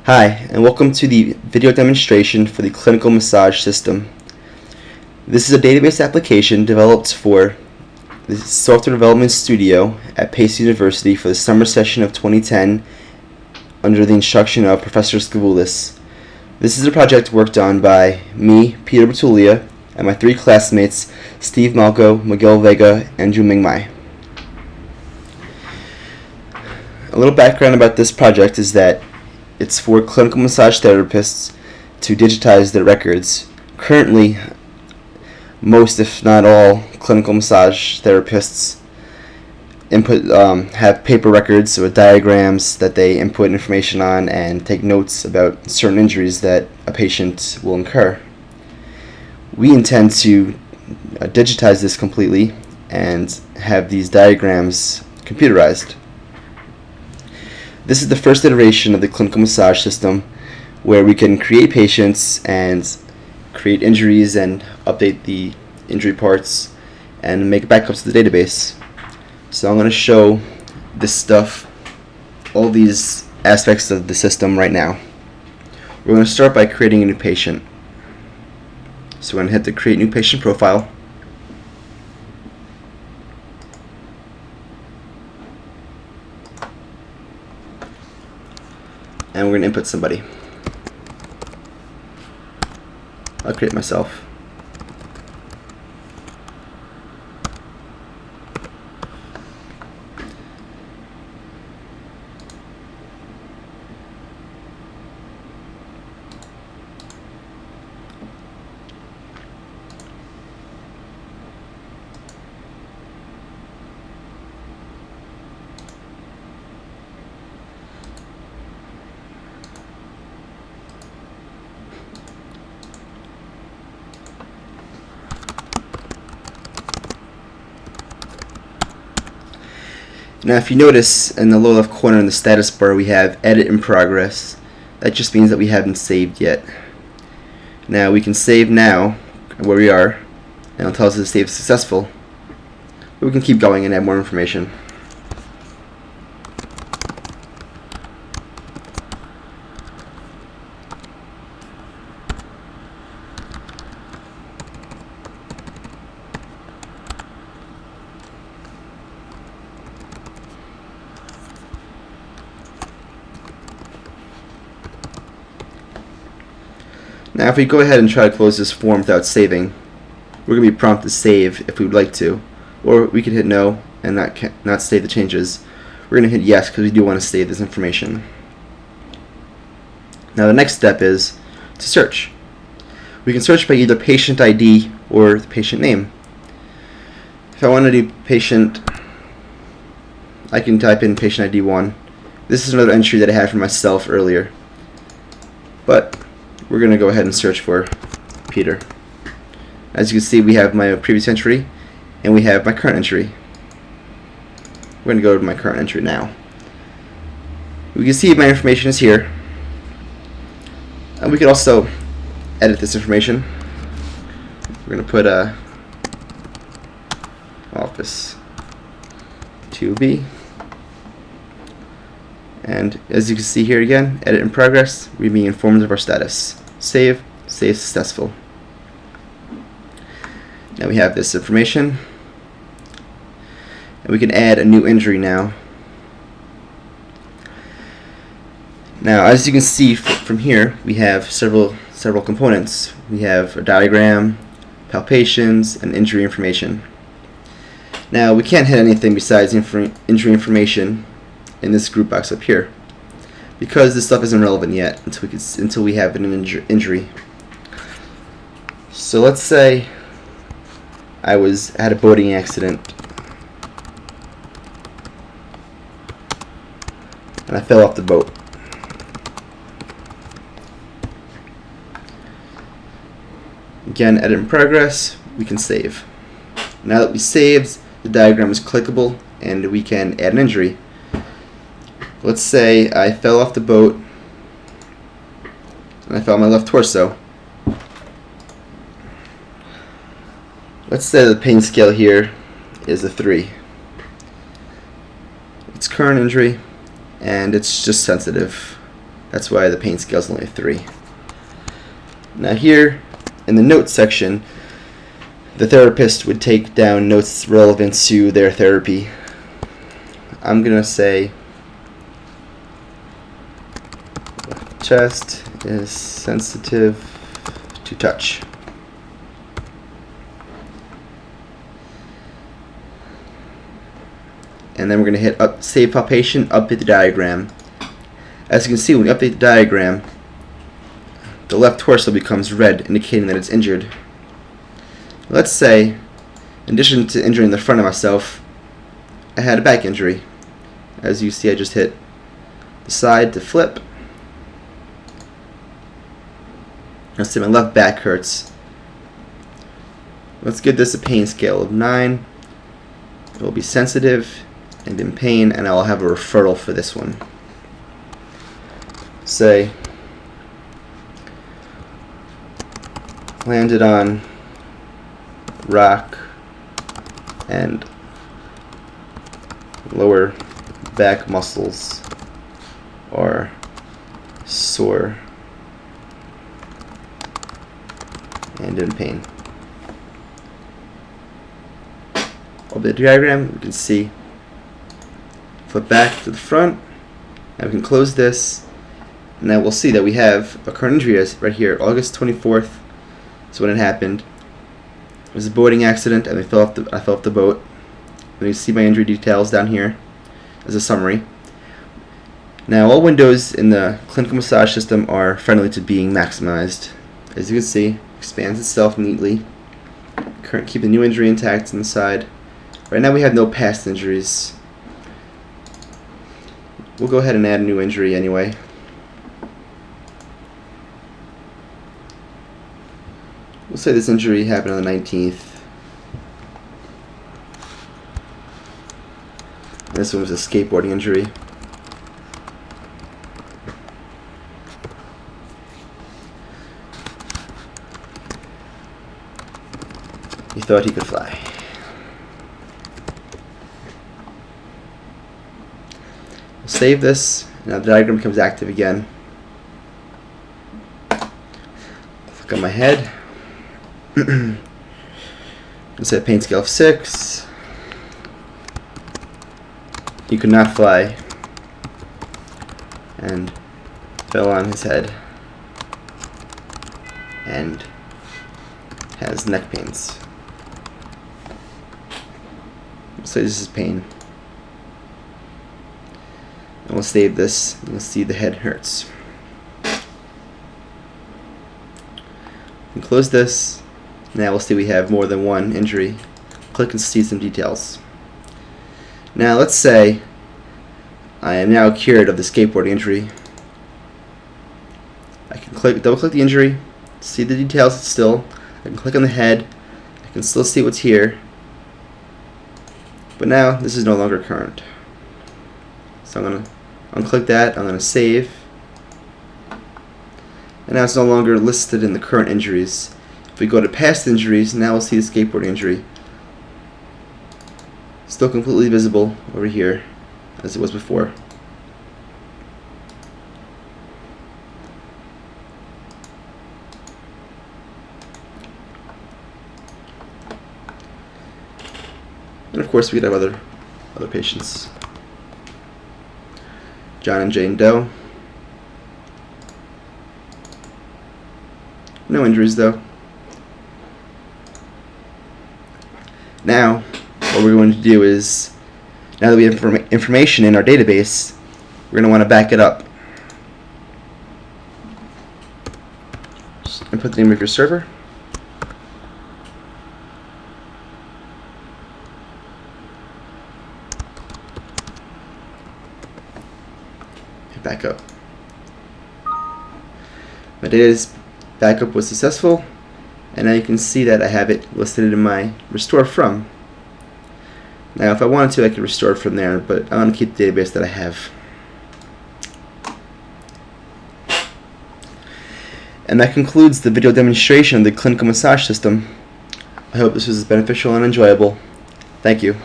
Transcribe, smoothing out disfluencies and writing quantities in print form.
Hi, and welcome to the video demonstration for the clinical massage system. This is a database application developed for the Software Development Studio at Pace University for the summer session of 2010 under the instruction of Professor Skevoulis. This is a project worked on by me, Peter Bertuglia, and my three classmates, Steve Malko, Miguel Vega, and Junming Mei. A little background about this project is that it's for clinical massage therapists to digitize their records. Currently, most, if not all, clinical massage therapists have paper records with diagrams that they input information on and take notes about certain injuries that a patient will incur. We intend to digitize this completely and have these diagrams computerized. This is the first iteration of the clinical massage system where we can create patients and create injuries and update the injury parts and make backups to the database. So I'm going to show this stuff, all these aspects of the system right now. We're going to start by creating a new patient. So we're going to hit the Create New Patient profile. And we're going to input somebody. I'll create myself. Now if you notice in the lower left corner in the status bar we have edit in progress. That just means that we haven't saved yet. Now we can save now where we are and it'll tell us to save successful. But we can keep going and add more information. Now if we go ahead and try to close this form without saving, we're going to be prompted to save if we would like to, or we could hit no and not save the changes. We're going to hit yes because we do want to save this information. Now the next step is to search. We can search by either patient ID or the patient name. If I want to do patient, I can type in patient ID 1. This is another entry that I had for myself earlier, but we're going to go ahead and search for Peter. As you can see, we have my previous entry and we have my current entry. We're going to go to my current entry now. We can see my information is here, and we can also edit this information. We're going to put office 2B, and as you can see here again, edit in progress. We're being informed of our status. Save successful. Now we have this information, and we can add a new injury now. Now as you can see from here, we have several components. We have a diagram, palpations, and injury information. Now we can't hit anything besides injury information in this group box up here, because this stuff isn't relevant yet until we have an injury. So let's say I had a boating accident and I fell off the boat. Again, edit in progress. We can save. Now that we saved, the diagram is clickable and we can add an injury. Let's say I fell off the boat and I fell on my left torso. Let's say the pain scale here is a 3. It's current injury and it's just sensitive. That's why the pain scale is only a 3. Now here, in the notes section, the therapist would take down notes relevant to their therapy. I'm going to say chest is sensitive to touch. And then we're going to hit save palpation, update the diagram. As you can see, when we update the diagram, the left torso becomes red, indicating that it's injured. Let's say, in addition to injuring the front of myself, I had a back injury. As you see, I just hit the side to flip. Let's say my left back hurts. Let's give this a pain scale of 9. It will be sensitive and in pain, and I'll have a referral for this one. Say, landed on rock and lower back muscles are sore and in pain. Of the diagram, you can see, flip back to the front, and we can close this. Now we'll see that we have a current injury right here, August 24th is when it happened. It was a boating accident, and I fell off the boat. And you see my injury details down here as a summary. Now all windows in the clinical massage system are friendly to being maximized. As you can see, expands itself neatly. Keep the new injury intact on the side. Right now we have no past injuries. We'll go ahead and add a new injury anyway. We'll say this injury happened on the 19th. This one was a skateboarding injury. He thought he could fly. We'll save this. Now the diagram becomes active again. Click on my head. Let's say a pain scale of 6. He could not fly and fell on his head and has neck pains. So this is pain. And we'll save this. You'll see the head hurts. And close this. Now we'll see we have more than one injury. Click and see some details. Now let's say I am now cured of the skateboarding injury. I can double click the injury, see the details still. I can click on the head. I can still see what's here. But now this is no longer current. So I'm going to unclick that. I'm going to save. And now it's no longer listed in the current injuries. If we go to past injuries, now we'll see the skateboarding injury. Still completely visible over here as it was before. And of course we could have other patients. John and Jane Doe. No injuries though. Now, what we're going to do is, now that we have information in our database, we're going to want to back it up. Just input the name of your server. Hit back up. My data's backup was successful. And now you can see that I have it listed in my restore from. Now if I wanted to, I could restore from there, but I want to keep the database that I have. And that concludes the video demonstration of the clinical massage system. I hope this was beneficial and enjoyable. Thank you.